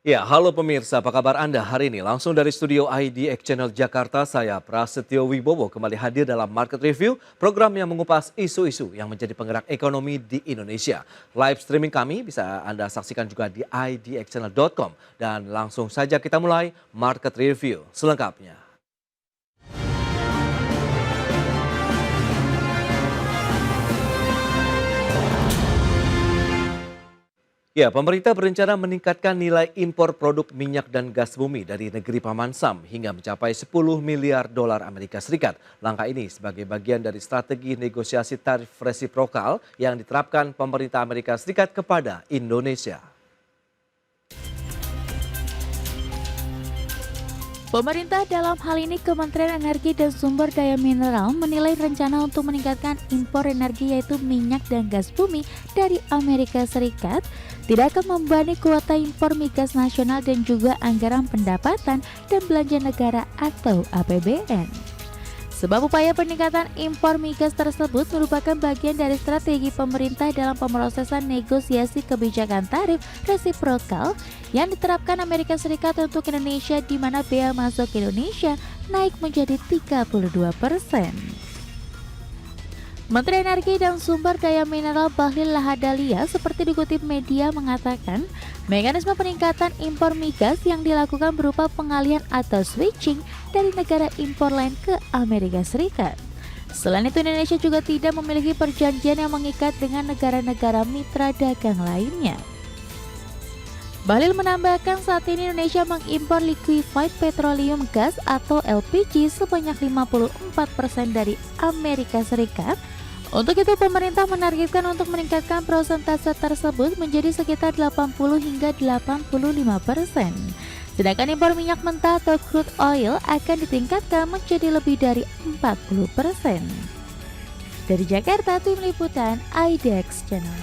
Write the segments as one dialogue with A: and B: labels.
A: Ya, halo pemirsa, apa kabar Anda hari ini? Langsung dari studio IDX Channel Jakarta, saya Prasetyo Wibowo kembali hadir dalam Market Review, program yang mengupas isu-isu yang menjadi penggerak ekonomi di Indonesia. Live streaming kami bisa Anda saksikan juga di idxchannel.com. Dan langsung saja kita mulai Market Review selengkapnya. Ya, pemerintah berencana meningkatkan nilai impor produk minyak dan gas bumi dari negeri Paman Sam hingga mencapai 10 miliar dolar Amerika Serikat. Langkah ini sebagai bagian dari strategi negosiasi tarif resiprokal yang diterapkan pemerintah Amerika Serikat kepada Indonesia.
B: Pemerintah dalam hal ini Kementerian Energi dan Sumber Daya Mineral menilai rencana untuk meningkatkan impor energi yaitu minyak dan gas bumi dari Amerika Serikat tidak akan membebani kuota impor migas nasional dan juga anggaran pendapatan dan belanja negara atau APBN. Sebab upaya peningkatan impor migas tersebut merupakan bagian dari strategi pemerintah dalam pemrosesan negosiasi kebijakan tarif resiprokal yang diterapkan Amerika Serikat untuk Indonesia, di mana bea masuk Indonesia naik menjadi 32%. Menteri Energi dan Sumber Daya Mineral Bahlil Lahadalia seperti dikutip media mengatakan mekanisme peningkatan impor migas yang dilakukan berupa pengalihan atau switching dari negara impor lain ke Amerika Serikat. Selain itu, Indonesia juga tidak memiliki perjanjian yang mengikat dengan negara-negara mitra dagang lainnya. Bahlil menambahkan saat ini Indonesia mengimpor liquefied petroleum gas atau LPG sebanyak 54% dari Amerika Serikat. Untuk itu, pemerintah menargetkan untuk meningkatkan persentase tersebut menjadi sekitar 80 hingga 85%. Sedangkan impor minyak mentah atau crude oil akan ditingkatkan menjadi lebih dari 40%. Dari Jakarta, tim liputan IDX Channel.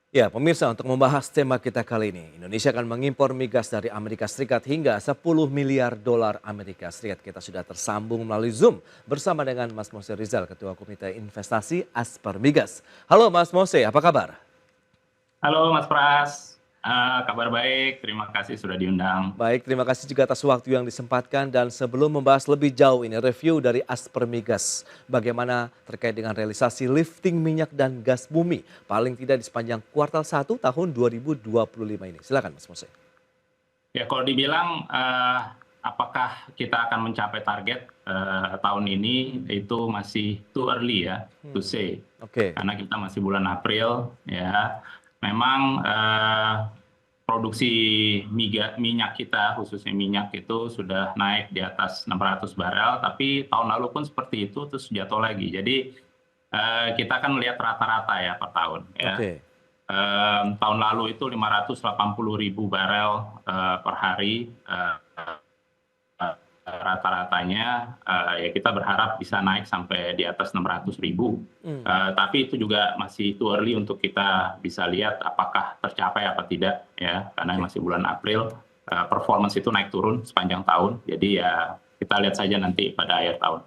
A: Ya, pemirsa, untuk membahas tema kita kali ini, Indonesia akan mengimpor migas dari Amerika Serikat hingga 10 miliar dolar Amerika Serikat. Kita sudah tersambung melalui Zoom bersama dengan Mas Mose Rizal, Ketua Komite Investasi Asper Migas. Halo Mas Mose, apa kabar?
C: Halo Mas Pras. Kabar baik, terima kasih sudah diundang.
A: Baik, terima kasih juga atas waktu yang disempatkan, dan sebelum membahas lebih jauh ini review dari Asper Migas. Bagaimana terkait dengan realisasi lifting minyak dan gas bumi paling tidak di sepanjang kuartal 1 tahun 2025 ini. Silakan Mas Mose.
C: Ya, kalau dibilang apakah kita akan mencapai target tahun ini, itu masih too early ya to say.
A: Oke.
C: Karena kita masih bulan April ya. Memang produksi minyak kita, khususnya minyak itu sudah naik di atas 600 barel, tapi tahun lalu pun seperti itu terus jatuh lagi. Jadi kita akan melihat rata-rata ya per tahun ya.
A: Oke.
C: Tahun lalu itu 580.000 barel per hari rata-ratanya, ya kita berharap bisa naik sampai di atas 600.000. Tapi itu juga masih too early untuk kita bisa lihat apakah tercapai apa tidak ya, karena masih bulan April. Performance itu naik turun sepanjang tahun, jadi ya kita lihat saja nanti pada akhir tahun.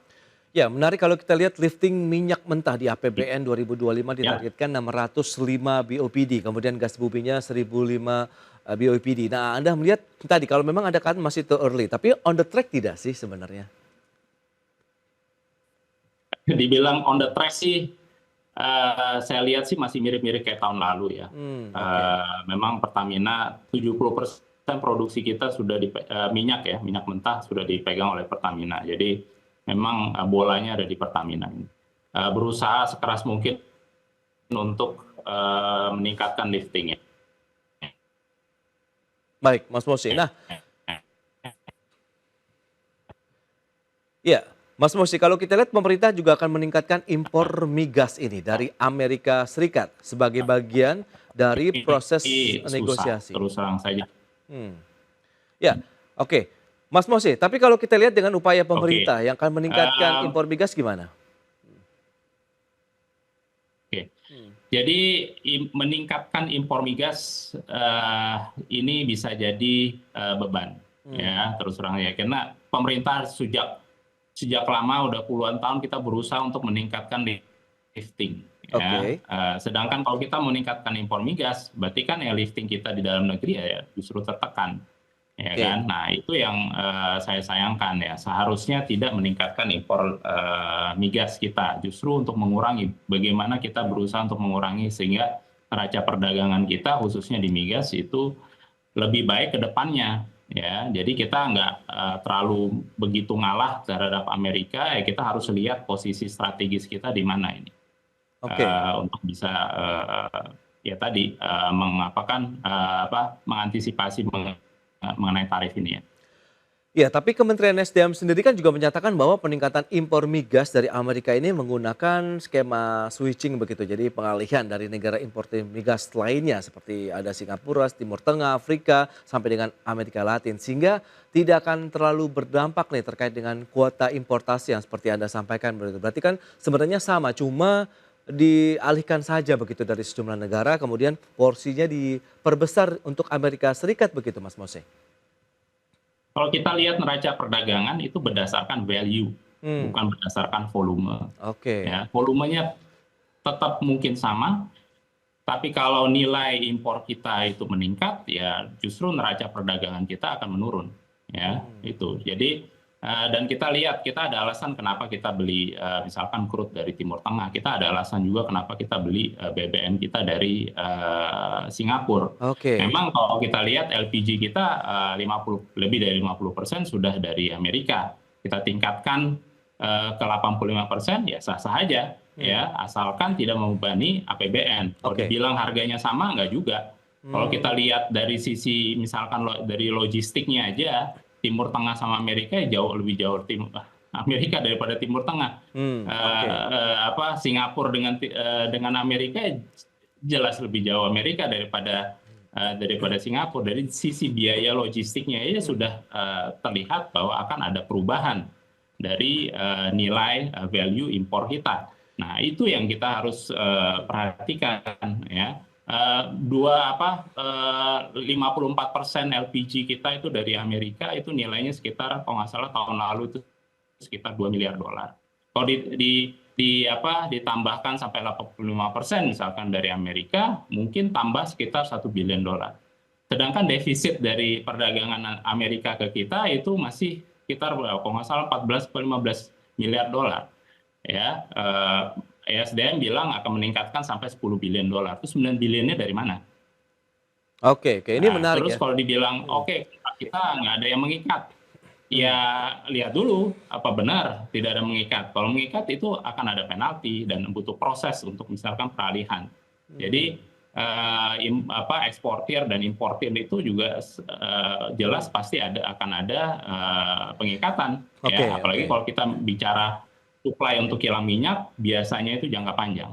A: Ya, menarik kalau kita lihat lifting minyak mentah di APBN 2025 ditargetkan 605 BOPD, kemudian gas buminya 1005 BOPD. Nah, Anda melihat tadi kalau memang Anda kan masih too early, tapi on the track tidak sih sebenarnya?
C: Dibilang on the track sih, saya lihat sih masih mirip-mirip kayak tahun lalu ya. Memang Pertamina 70% produksi kita sudah minyak ya, minyak mentah sudah dipegang oleh Pertamina. Jadi memang bolanya ada di Pertamina. Berusaha sekeras mungkin untuk meningkatkan liftingnya.
A: Baik, Mas Mosi. Nah, ya, Mas Mosi, kalau kita lihat pemerintah juga akan meningkatkan impor migas ini dari Amerika Serikat sebagai bagian dari proses negosiasi.
C: Terus terang saja.
A: Ya, oke. Mas Mosi, tapi kalau kita lihat dengan upaya pemerintah yang akan meningkatkan impor migas gimana?
C: Jadi meningkatkan impor migas ini bisa jadi beban ya, terus terang ya, karena pemerintah sejak lama udah puluhan tahun kita berusaha untuk meningkatkan lifting ya.
A: Oke.
C: Sedangkan kalau kita meningkatkan impor migas, berarti kan lifting kita di dalam negeri ya justru tertekan, ya
A: Oke.
C: kan. Nah itu yang saya sayangkan ya, seharusnya tidak meningkatkan impor migas kita, justru untuk mengurangi, bagaimana kita berusaha untuk mengurangi sehingga neraca perdagangan kita khususnya di migas itu lebih baik ke depannya, ya. Jadi kita nggak terlalu begitu ngalah terhadap Amerika, ya kita harus lihat posisi strategis kita di mana ini.
A: Oke.
C: Untuk bisa ya tadi mengantisipasi mengenai tarif ini ya.
A: Ya, tapi Kementerian SDM sendiri kan juga menyatakan bahwa peningkatan impor migas dari Amerika ini menggunakan skema switching begitu. Jadi pengalihan dari negara importir migas lainnya seperti ada Singapura, Timur Tengah, Afrika sampai dengan Amerika Latin. Sehingga tidak akan terlalu berdampak nih terkait dengan kuota importasi yang seperti Anda sampaikan begitu. Berarti kan sebenarnya sama, cuma dialihkan saja begitu dari sejumlah negara, kemudian porsinya diperbesar untuk Amerika Serikat begitu Mas Mose.
C: Kalau kita lihat neraca perdagangan itu berdasarkan value,
A: Hmm,
C: bukan berdasarkan volume.
A: oke.
C: Ya, volumenya tetap mungkin sama, tapi kalau nilai impor kita itu meningkat, ya justru neraca perdagangan kita akan menurun. Ya, itu. Jadi dan kita lihat, kita ada alasan kenapa kita beli misalkan crude dari Timur Tengah, kita ada alasan juga kenapa kita beli BBM kita dari Singapura.
A: Oke.
C: Memang kalau kita lihat LPG kita lebih dari 50% sudah dari Amerika. Kita tingkatkan ke 85% ya sah-sah aja, ya asalkan tidak membebani APBN. Kalau
A: Oke.
C: dibilang harganya sama nggak juga. Kalau kita lihat dari sisi misalkan dari logistiknya aja, Timur Tengah sama Amerika jauh lebih jauh Amerika daripada Timur Tengah.
A: Oke.
C: Singapura dengan Amerika jelas lebih jauh Amerika daripada Singapura. Dari sisi biaya logistiknya aja sudah terlihat bahwa akan ada perubahan dari nilai value impor kita. Nah itu yang kita harus perhatikan ya. 54% LPG kita itu dari Amerika, itu nilainya sekitar kalau nggak salah tahun lalu itu sekitar $2 miliar. Kalau ditambahkan sampai 85% misalkan dari Amerika, mungkin tambah sekitar $1 billion. Sedangkan defisit dari perdagangan Amerika ke kita itu masih sekitar kalau nggak salah 14-15 miliar dolar. Ya, ESDM bilang akan meningkatkan sampai $10 billion. Itu 9 billion-nya dari mana?
A: Oke, ini menarik
C: Terus
A: ya.
C: kalau dibilang oke, kita nggak ada yang mengikat, ya lihat dulu apa benar tidak ada mengikat. Kalau mengikat itu akan ada penalti dan butuh proses untuk misalkan peralihan. Jadi eksportir dan importir itu juga jelas pasti akan ada pengikatan. Ya, apalagi kalau kita bicara supply untuk kilang minyak biasanya itu jangka panjang.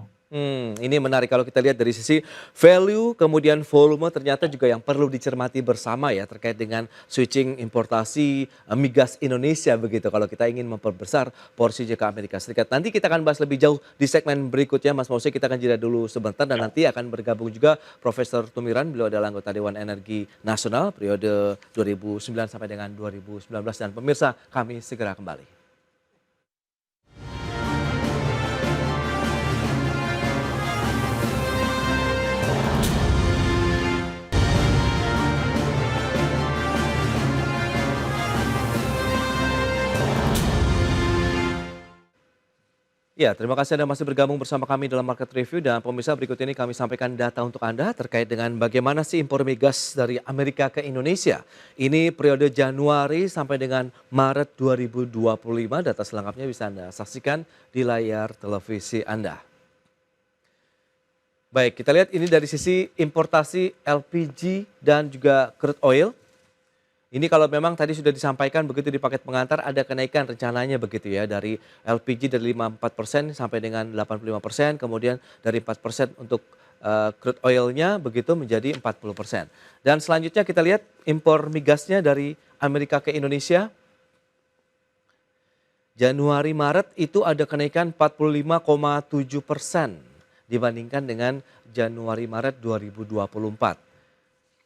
A: Ini menarik kalau kita lihat dari sisi value kemudian volume ternyata juga yang perlu dicermati bersama ya terkait dengan switching importasi migas Indonesia begitu kalau kita ingin memperbesar porsi ke Amerika Serikat. Nanti kita akan bahas lebih jauh di segmen berikutnya Mas Mose, kita akan jeda dulu sebentar dan nanti akan bergabung juga Profesor Tumiran, beliau adalah anggota Dewan Energi Nasional periode 2009 sampai dengan 2019 dan pemirsa kami segera kembali. Ya, terima kasih Anda masih bergabung bersama kami dalam Market Review dan pemirsa berikut ini kami sampaikan data untuk Anda terkait dengan bagaimana sih impor migas dari Amerika ke Indonesia. Ini periode Januari sampai dengan Maret 2025, data selengkapnya bisa Anda saksikan di layar televisi Anda. Baik, kita lihat ini dari sisi importasi LPG dan juga crude oil. Ini kalau memang tadi sudah disampaikan begitu di paket pengantar ada kenaikan rencananya begitu ya dari LPG dari 54% sampai dengan 85%, kemudian dari 4% untuk crude oilnya begitu menjadi 40%. Dan selanjutnya kita lihat impor migasnya dari Amerika ke Indonesia. Januari Maret itu ada kenaikan 45,7% dibandingkan dengan Januari Maret 2024.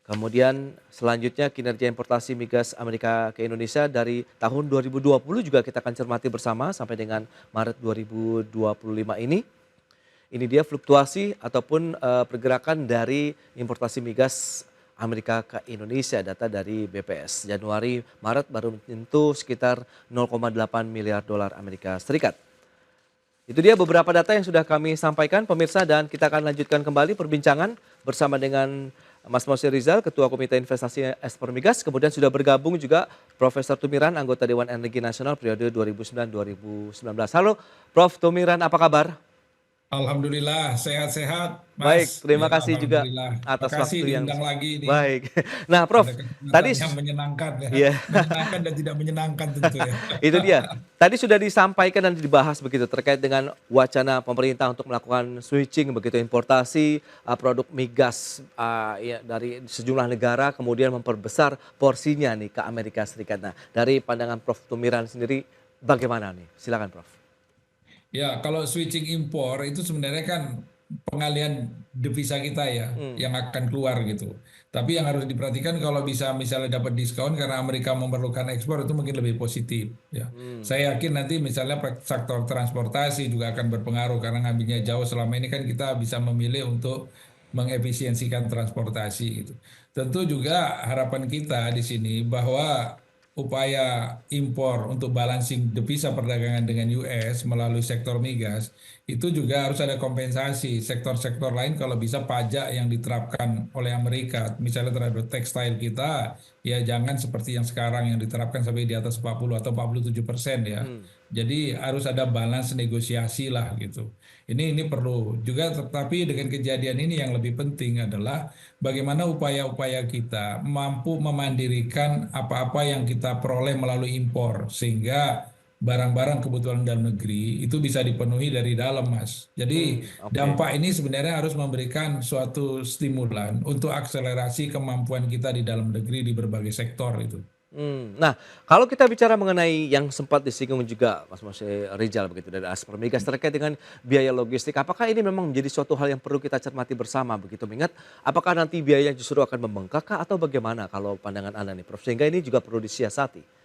A: Kemudian selanjutnya kinerja importasi migas Amerika ke Indonesia dari tahun 2020 juga kita akan cermati bersama sampai dengan Maret 2025 ini. ini dia fluktuasi ataupun pergerakan dari importasi migas Amerika ke Indonesia, data dari BPS. Januari, Maret baru menyentuh sekitar 0,8 miliar dolar Amerika Serikat. Itu dia beberapa data yang sudah kami sampaikan pemirsa, dan kita akan lanjutkan kembali perbincangan bersama dengan Mas Moshe Rizal, Ketua Komite Investasi Ekspor Migas. Kemudian sudah bergabung juga Profesor Tumiran, anggota Dewan Energi Nasional periode 2009-2019. Halo Prof. Tumiran, apa kabar?
D: Alhamdulillah, sehat-sehat,
A: Baik,
D: Mas.
A: terima
D: Ya,
A: kasih juga
D: Alhamdulillah.
A: atas
D: Makasih
A: waktu yang
D: diundang lagi nih.
A: baik. Nah, Prof,
D: Ada kesempatan
A: tadi
D: yang menyenangkan ya.
A: ya
D: Menyenangkan dan tidak menyenangkan tentu ya.
A: itu dia. Tadi sudah disampaikan dan dibahas begitu terkait dengan wacana pemerintah untuk melakukan switching begitu importasi produk migas ya, dari sejumlah negara, kemudian memperbesar porsinya nih ke Amerika Serikat. Nah, dari pandangan Prof. Tumiran sendiri bagaimana nih? Silakan Prof.
D: Ya, kalau switching impor itu sebenarnya kan pengalihan devisa kita ya yang akan keluar gitu. Tapi yang harus diperhatikan kalau bisa misalnya dapat diskon karena Amerika memerlukan ekspor itu mungkin lebih positif ya. Saya yakin nanti misalnya sektor transportasi juga akan berpengaruh karena ngambilnya jauh, selama ini kan kita bisa memilih untuk mengefisiensikan transportasi gitu. Tentu juga harapan kita di sini bahwa upaya impor untuk balancing devisa perdagangan dengan US melalui sektor migas itu juga harus ada kompensasi sektor-sektor lain kalau bisa pajak yang diterapkan oleh Amerika misalnya terhadap tekstil kita ya jangan seperti yang sekarang yang diterapkan sampai di atas 40 atau 47% ya. Jadi harus ada balance negosiasi lah gitu. Ini perlu juga, tetapi dengan kejadian ini yang lebih penting adalah bagaimana upaya-upaya kita mampu memandirikan apa-apa yang kita peroleh melalui impor sehingga barang-barang kebutuhan dalam negeri itu bisa dipenuhi dari dalam, Mas. Jadi
A: Oke.
D: dampak ini sebenarnya harus memberikan suatu stimulan untuk akselerasi kemampuan kita di dalam negeri di berbagai sektor itu.
A: Nah, kalau kita bicara mengenai yang sempat disinggung juga Mas Moshe Rizal begitu dari Ekspor Migas terkait dengan biaya logistik, apakah ini memang menjadi suatu hal yang perlu kita cermati bersama begitu? Mengingat apakah nanti biaya justru akan membengkak kah atau bagaimana kalau pandangan Anda nih Prof? Sehingga ini juga perlu disiasati.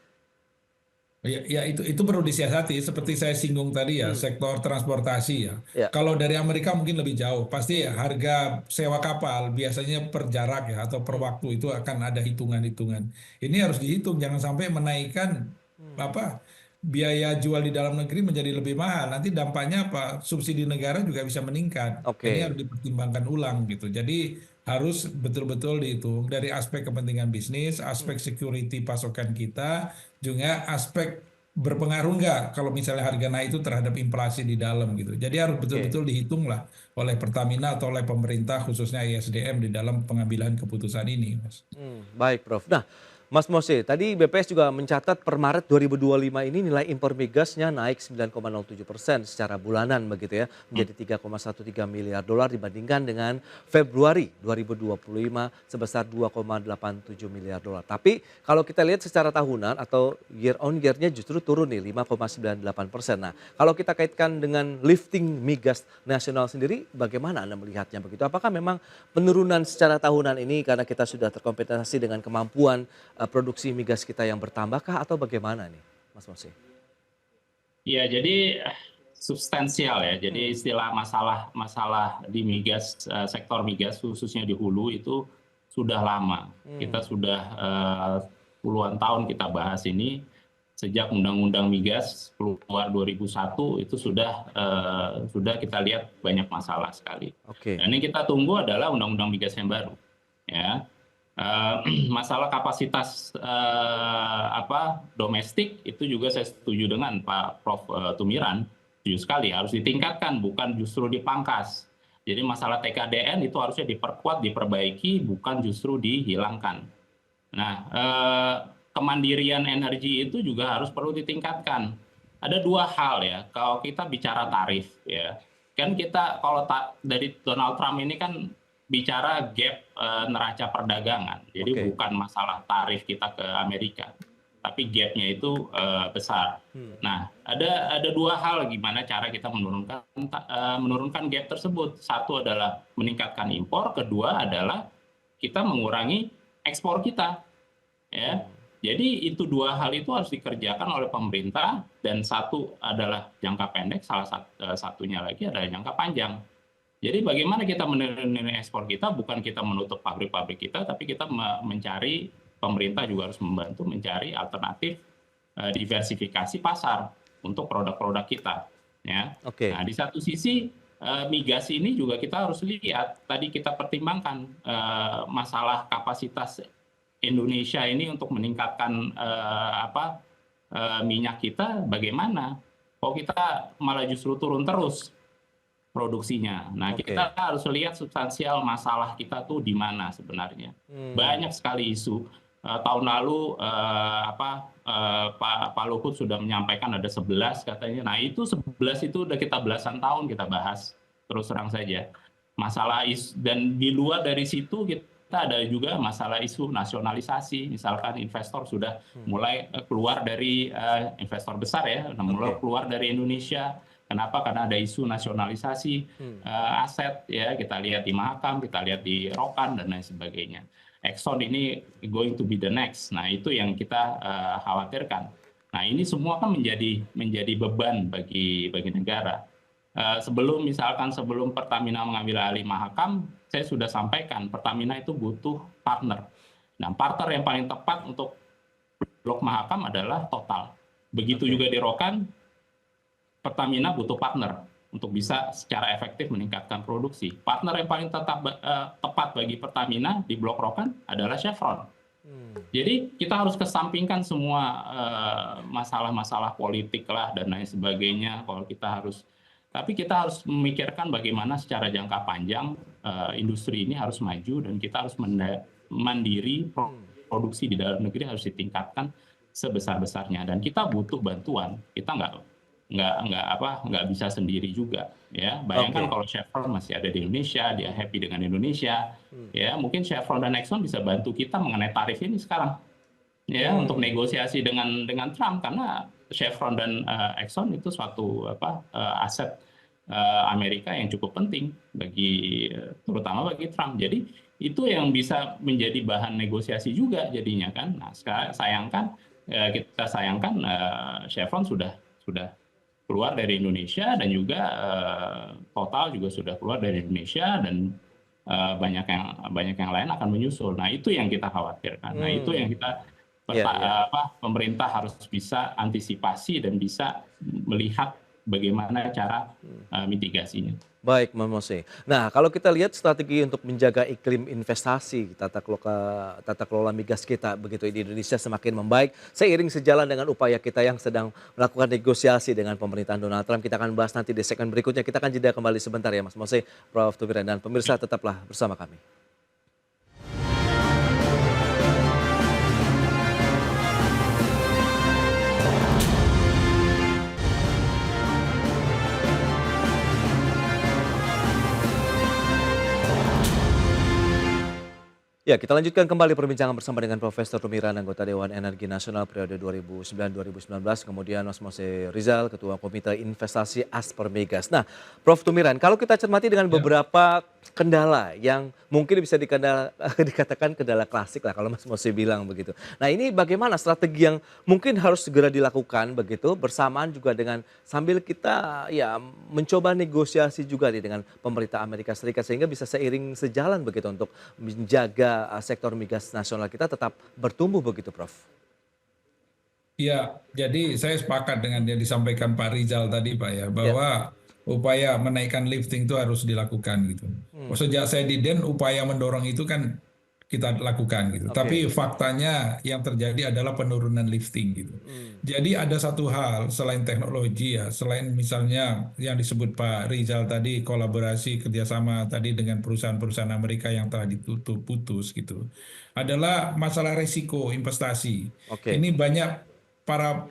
D: Ya, itu perlu disiasati seperti saya singgung tadi ya, sektor transportasi ya.
A: Ya,
D: Kalau dari Amerika mungkin lebih jauh, pasti harga sewa kapal biasanya per jarak ya atau per waktu itu akan ada hitungan-hitungan. Ini harus dihitung, jangan sampai menaikkan apa biaya jual di dalam negeri menjadi lebih mahal. Nanti dampaknya apa? Subsidi negara juga bisa meningkat. Ini harus
A: oke.
D: dipertimbangkan ulang gitu. Jadi harus betul-betul dihitung dari aspek kepentingan bisnis, aspek security pasokan kita, juga aspek berpengaruh nggak kalau misalnya harga naik itu terhadap inflasi di dalam gitu. Jadi harus
A: Oke.
D: betul-betul dihitung lah oleh Pertamina atau oleh pemerintah khususnya ISDM di dalam pengambilan keputusan ini, Mas.
A: Baik Prof. Nah, Mas Moshe, tadi BPS juga mencatat per Maret 2025 ini nilai impor migasnya naik 9,07% secara bulanan begitu ya, menjadi 3,13 miliar dolar dibandingkan dengan Februari 2025 sebesar 2,87 miliar dolar. Tapi kalau kita lihat secara tahunan atau year on year-nya justru turun nih 5,98%. Nah, kalau kita kaitkan dengan lifting migas nasional sendiri, bagaimana Anda melihatnya begitu? Apakah memang penurunan secara tahunan ini karena kita sudah terkompensasi dengan kemampuan produksi migas kita yang bertambahkah atau bagaimana nih Mas Moshe?
C: Ya, jadi substansial ya. Jadi istilah masalah di migas, sektor migas khususnya di hulu itu sudah lama. Kita sudah puluhan tahun kita bahas ini sejak Undang-Undang Migas keluar 2001 itu sudah kita lihat banyak masalah sekali.
A: Oke.
C: Dan yang kita tunggu adalah Undang-Undang Migas yang baru. Ya. Masalah kapasitas domestik itu juga saya setuju dengan Pak Prof. Tumiran, setuju sekali harus ditingkatkan bukan justru dipangkas. Jadi masalah TKDN itu harusnya diperkuat, diperbaiki, bukan justru dihilangkan. Nah, kemandirian energi itu juga harus perlu ditingkatkan. Ada dua hal ya, kalau kita bicara tarif ya, kan kita kalau dari Donald Trump ini kan bicara gap neraca perdagangan, jadi bukan masalah tarif kita ke Amerika, tapi gapnya itu besar. Nah, ada dua hal gimana cara kita menurunkan gap tersebut. Satu adalah meningkatkan impor, kedua adalah kita mengurangi ekspor kita. Ya, jadi itu dua hal itu harus dikerjakan oleh pemerintah dan satu adalah jangka pendek, salah satunya lagi adalah jangka panjang. Jadi bagaimana kita menilai ekspor kita, bukan kita menutup pabrik-pabrik kita, tapi kita mencari, pemerintah juga harus membantu mencari alternatif diversifikasi pasar untuk produk-produk kita. Ya.
A: Oke.
C: Nah, di satu sisi migas ini juga kita harus lihat, tadi kita pertimbangkan masalah kapasitas Indonesia ini untuk meningkatkan minyak kita bagaimana. Kok kita malah justru turun terus produksinya. Nah,
A: Oke.
C: kita harus lihat substansial masalah kita tuh di mana sebenarnya. Banyak sekali isu. Tahun lalu Pak Luhut sudah menyampaikan ada 11 katanya. Nah, itu 11 itu udah kita belasan tahun kita bahas, terus terang saja. Masalah isu, dan di luar dari situ kita ada juga masalah isu nasionalisasi. Misalkan investor sudah mulai keluar dari investor besar ya, mulai keluar dari Indonesia. Kenapa? Karena ada isu nasionalisasi aset ya, kita lihat di Mahakam, kita lihat di Rokan dan lain sebagainya. Exxon ini going to be the next. Nah, itu yang kita khawatirkan. Nah, ini semua kan menjadi beban bagi negara. Sebelum Pertamina mengambil alih Mahakam, saya sudah sampaikan Pertamina itu butuh partner. Nah, partner yang paling tepat untuk blok Mahakam adalah Total. Begitu juga di Rokan, Pertamina butuh partner untuk bisa secara efektif meningkatkan produksi. Partner yang paling tepat bagi Pertamina di blok Rokan adalah Chevron. Jadi kita harus kesampingkan semua masalah-masalah politik lah dan lain sebagainya. Tapi kita harus memikirkan bagaimana secara jangka panjang industri ini harus maju dan kita harus mandiri, produksi di dalam negeri harus ditingkatkan sebesar-besarnya. Dan kita butuh bantuan. Kita nggak bisa sendiri juga ya. Bayangkan kalau Chevron masih ada di Indonesia, dia happy dengan Indonesia ya, mungkin Chevron dan Exxon bisa bantu kita mengenai tarif ini sekarang ya, untuk negosiasi dengan Trump, karena Chevron dan Exxon itu suatu aset Amerika yang cukup penting terutama bagi Trump. Jadi itu yang bisa menjadi bahan negosiasi juga jadinya kan. Nah, sekarang kita sayangkan Chevron sudah keluar dari Indonesia dan juga Total juga sudah keluar dari Indonesia dan banyak yang lain akan menyusul. Nah, itu yang kita khawatirkan. Nah, itu yang kita pemerintah harus bisa antisipasi dan bisa melihat bagaimana cara mitigasinya.
A: Baik, Mas Mose. Nah, kalau kita lihat strategi untuk menjaga iklim investasi, tata kelola migas kita begitu di Indonesia semakin membaik, seiring sejalan dengan upaya kita yang sedang melakukan negosiasi dengan pemerintahan Donald Trump. Kita akan bahas nanti di segmen berikutnya. Kita akan jeda kembali sebentar ya, Mas Mose, Prof. Tumiran, dan pemirsa tetaplah bersama kami. Ya, kita lanjutkan kembali perbincangan bersama dengan Profesor Tumiran, anggota Dewan Energi Nasional periode 2009-2019, kemudian Mas Mose Rizal, Ketua Komite Investasi Aspermigas. Nah, Prof. Tumiran, kalau kita cermati dengan beberapa kendala yang mungkin bisa dikatakan kendala klasik lah kalau Mas Mose bilang begitu. Nah, ini bagaimana strategi yang mungkin harus segera dilakukan begitu, bersamaan juga dengan sambil kita ya mencoba negosiasi juga nih dengan pemerintah Amerika Serikat sehingga bisa seiring sejalan begitu untuk menjaga sektor migas nasional kita tetap bertumbuh begitu, Prof.
D: Ya, jadi saya sepakat dengan yang disampaikan Pak Rizal tadi, Pak ya, bahwa upaya menaikkan lifting itu harus dilakukan gitu. Sejak saya di DEN, upaya mendorong itu kan kita lakukan gitu. Tapi faktanya yang terjadi adalah penurunan lifting gitu. Jadi ada satu hal selain teknologi ya, selain misalnya yang disebut Pak Rizal tadi, kolaborasi kerjasama tadi dengan perusahaan-perusahaan Amerika yang telah ditutup putus gitu, adalah masalah resiko investasi. Ini banyak para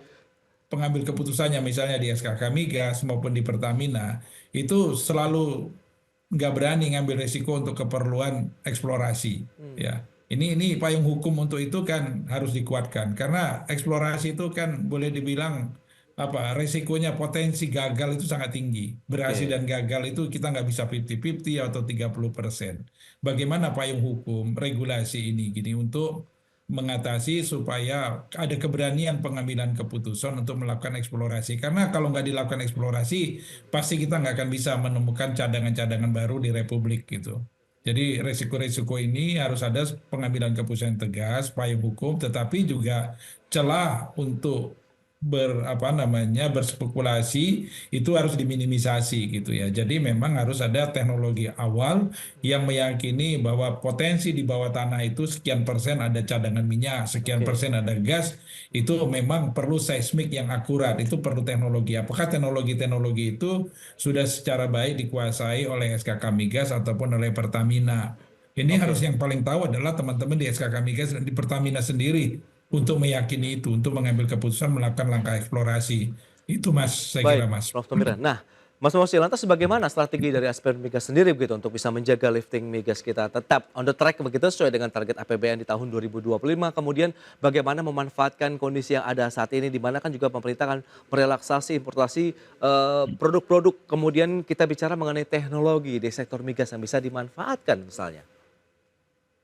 D: pengambil keputusannya misalnya di SKK Migas maupun di Pertamina itu selalu nggak berani ngambil resiko untuk keperluan eksplorasi ya. Ini payung hukum untuk itu kan harus dikuatkan karena eksplorasi itu kan boleh dibilang resikonya potensi gagal itu sangat tinggi. Berhasil dan gagal itu kita nggak bisa 50-50 atau 30%. Bagaimana payung hukum regulasi ini gini untuk mengatasi supaya ada keberanian pengambilan keputusan untuk melakukan eksplorasi. Karena kalau nggak dilakukan eksplorasi, pasti kita nggak akan bisa menemukan cadangan-cadangan baru di Republik gitu. Jadi resiko-resiko ini harus ada pengambilan keputusan yang tegas, payung hukum, tetapi juga celah untuk apa namanya berspekulasi itu harus diminimisasi gitu ya. Jadi memang harus ada teknologi awal yang meyakini bahwa potensi di bawah tanah itu sekian persen ada cadangan minyak, sekian
A: Oke.
D: persen ada gas, itu memang perlu seismik yang akurat, itu perlu teknologi. Apakah teknologi-teknologi itu sudah secara baik dikuasai oleh SKK Migas ataupun oleh Pertamina? Ini harus
A: Oke.
D: yang paling tahu adalah teman-teman di SKK Migas dan di Pertamina sendiri untuk meyakini itu, untuk mengambil keputusan melakukan langkah eksplorasi. Itu Mas, saya kira
A: Baik,
D: Mas.
A: Prof. Tumiran. Nah, Mas Mosi, lantas bagaimana strategi dari Aspir Migas sendiri begitu untuk bisa menjaga lifting migas kita tetap on the track begitu sesuai dengan target APBN di tahun 2025. Kemudian bagaimana memanfaatkan kondisi yang ada saat ini di mana kan juga pemerintah kan merelaksasi importasi produk-produk. Kemudian kita bicara mengenai teknologi di sektor migas yang bisa dimanfaatkan misalnya.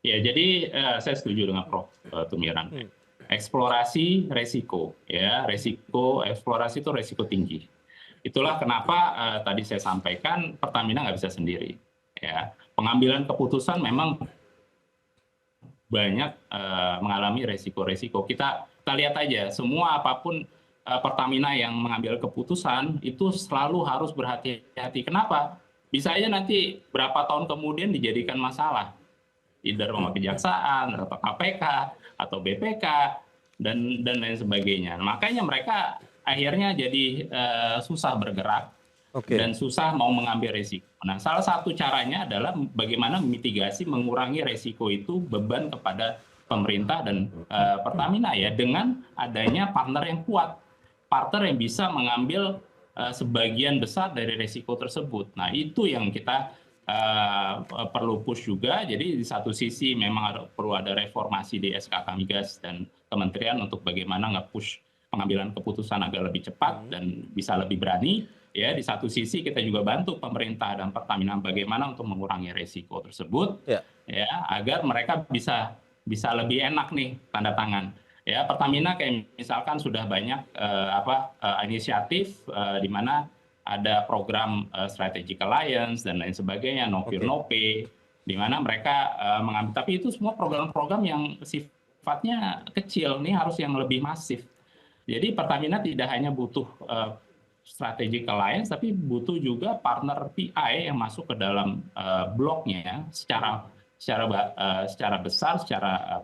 C: Ya, jadi saya setuju dengan Prof. Tumiran. Eksplorasi resiko, ya resiko eksplorasi itu resiko tinggi. Itulah kenapa tadi saya sampaikan Pertamina nggak bisa sendiri. Ya, pengambilan keputusan memang banyak mengalami resiko-resiko. Kita lihat aja, semua apapun Pertamina yang mengambil keputusan itu selalu harus berhati-hati. Kenapa? Bisa aja nanti berapa tahun kemudian dijadikan masalah, either sama kejaksaan atau KPK atau BPK dan lain sebagainya. Makanya mereka akhirnya jadi susah bergerak
A: Oke.
C: dan susah mau mengambil resiko. Nah, salah satu caranya adalah bagaimana mitigasi mengurangi resiko itu beban kepada pemerintah dan Pertamina ya dengan adanya partner yang kuat, partner yang bisa mengambil sebagian besar dari resiko tersebut. Nah, itu yang kita perlu push juga. Jadi di satu sisi memang perlu ada reformasi di SKK Migas dan kementerian untuk bagaimana nge-push pengambilan keputusan agar lebih cepat dan bisa lebih berani. Ya, di satu sisi kita juga bantu pemerintah dan Pertamina bagaimana untuk mengurangi resiko tersebut,
A: Ya.
C: ya agar mereka bisa lebih enak nih tanda tangan. Ya, Pertamina kayak misalkan sudah banyak inisiatif di mana ada program strategic alliance dan lain sebagainya, no fear no pay, di mana mereka mengambil, tapi itu semua program-program yang sifatnya kecil, nih harus yang lebih masif. Jadi Pertamina tidak hanya butuh strategic alliance, tapi butuh juga partner PI yang masuk ke dalam bloknya secara besar, secara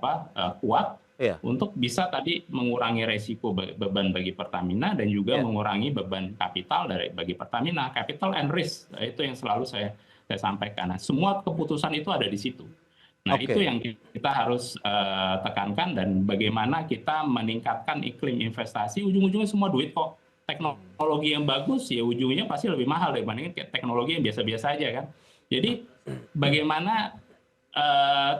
C: kuat.
A: Iya.
C: Untuk bisa tadi mengurangi resiko beban bagi Pertamina dan juga mengurangi beban kapital bagi Pertamina. Capital and risk, itu yang selalu saya sampaikan. Nah, semua keputusan itu ada di situ. Nah, itu yang kita harus tekankan dan bagaimana kita meningkatkan iklim investasi. Ujung-ujungnya semua duit kok. Teknologi yang bagus ya ujungnya pasti lebih mahal dibandingin teknologi yang biasa-biasa aja kan. Jadi bagaimana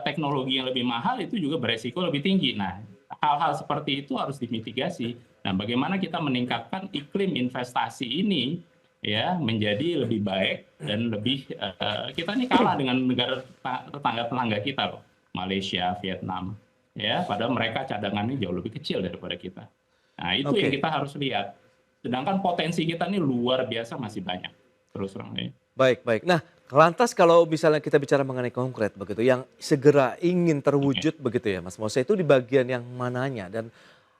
C: teknologi yang lebih mahal itu juga beresiko lebih tinggi. Nah, hal-hal seperti itu harus dimitigasi. Nah, bagaimana kita meningkatkan iklim investasi ini ya menjadi lebih baik dan lebih kita ini kalah dengan negara tetangga kita loh, Malaysia, Vietnam, ya, padahal mereka cadangannya jauh lebih kecil daripada kita. Nah, itu yang kita harus lihat. Sedangkan potensi kita ini luar biasa masih banyak. Terus terang ya.
A: Baik. Nah, lantas kalau misalnya kita bicara mengenai konkret begitu, yang segera ingin terwujud begitu ya Mas Mose, itu di bagian yang mananya dan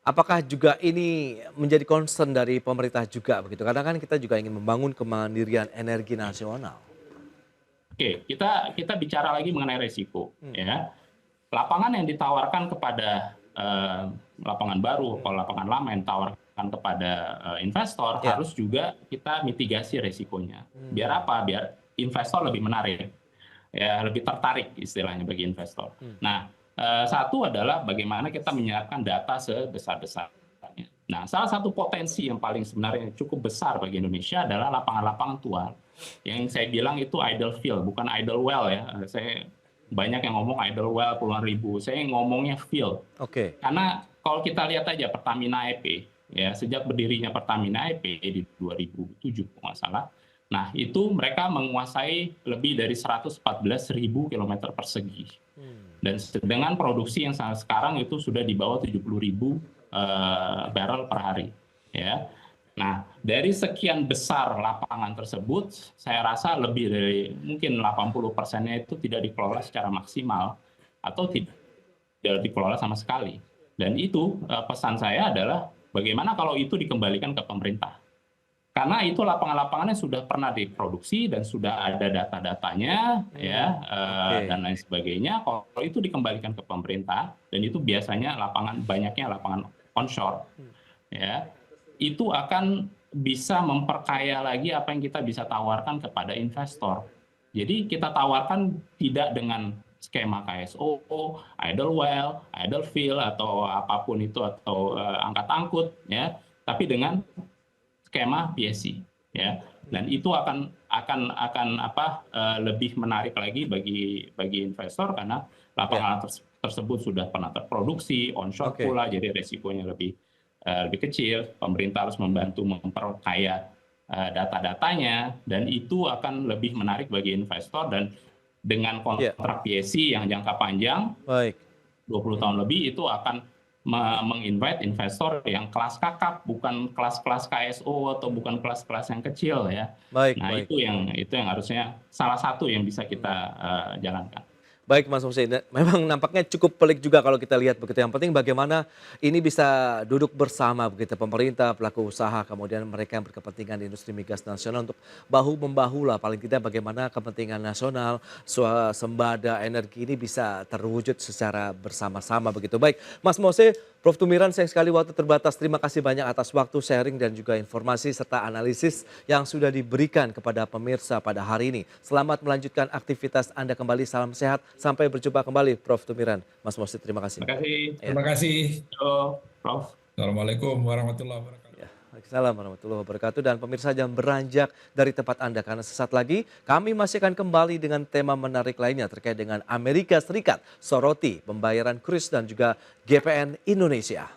A: apakah juga ini menjadi concern dari pemerintah juga begitu? Karena kan kita juga ingin membangun kemandirian energi nasional.
C: Oke, kita bicara lagi mengenai resiko. Ya, lapangan yang ditawarkan kepada lapangan baru atau lapangan lama yang ditawarkan kepada investor harus juga kita mitigasi resikonya. Biar apa? Biar investor lebih menarik, ya lebih tertarik istilahnya bagi investor. Nah, satu adalah bagaimana kita menyiapkan data sebesar-besarnya. Nah, salah satu potensi yang paling sebenarnya cukup besar bagi Indonesia adalah lapangan-lapangan tua. Yang saya bilang itu idle field, bukan idle well ya. Saya banyak yang ngomong idle well puluhan ribu. Saya ngomongnya field. Karena kalau kita lihat aja Pertamina EP, ya sejak berdirinya Pertamina EP di 2007 kalau nggak salah, Nah, itu mereka menguasai lebih dari 114.000 kilometer persegi. Dan dengan produksi yang sekarang itu sudah di bawah 70.000 barrel per hari. Ya. Nah, dari sekian besar lapangan tersebut, saya rasa lebih dari mungkin 80%-nya itu tidak dikelola secara maksimal atau tidak dikelola sama sekali. Dan itu pesan saya adalah bagaimana kalau itu dikembalikan ke pemerintah. Karena itu lapangan-lapangannya sudah pernah diproduksi dan sudah ada data-datanya, ya, dan lain sebagainya. Kalau itu dikembalikan ke pemerintah, dan itu biasanya banyaknya lapangan onshore, ya, itu akan bisa memperkaya lagi apa yang kita bisa tawarkan kepada investor. Jadi kita tawarkan tidak dengan skema KSO, idle well, idle fill, atau apapun itu, atau angkat angkut, ya, tapi dengan skema PSC, ya, dan itu akan lebih menarik lagi bagi investor karena lapangan tersebut sudah pernah terproduksi onshore pula, jadi resikonya lebih kecil. Pemerintah harus membantu memperkaya data-datanya, dan itu akan lebih menarik bagi investor. Dan dengan kontrak PSC yang jangka panjang, 20 tahun lebih, itu akan menginvite investor yang kelas kakap, bukan kelas-kelas KSO atau bukan kelas-kelas yang kecil, ya. Itu yang harusnya salah satu yang bisa kita jalankan.
A: Baik Mas Mose, memang nampaknya cukup pelik juga kalau kita lihat begitu. Yang penting bagaimana ini bisa duduk bersama begitu, pemerintah, pelaku usaha, kemudian mereka yang berkepentingan di industri migas nasional untuk bahu-membahu lah, paling tidak bagaimana kepentingan nasional, sembada, energi ini bisa terwujud secara bersama-sama begitu. Baik Mas Mose, Prof. Tumiran, sayang sekali waktu terbatas. Terima kasih banyak atas waktu, sharing dan juga informasi serta analisis yang sudah diberikan kepada pemirsa pada hari ini. Selamat melanjutkan aktivitas Anda kembali, salam sehat. Sampai berjumpa kembali, Prof. Tumiran. Mas Mosi, terima kasih.
C: Terima kasih.
D: Terima kasih.
C: Halo, Prof.
D: Assalamualaikum warahmatullahi wabarakatuh.
A: Waalaikumsalam warahmatullahi wabarakatuh. Dan pemirsa, jangan beranjak dari tempat Anda karena sesaat lagi kami masih akan kembali dengan tema menarik lainnya terkait dengan Amerika Serikat soroti pembayaran kruis dan juga GPN Indonesia.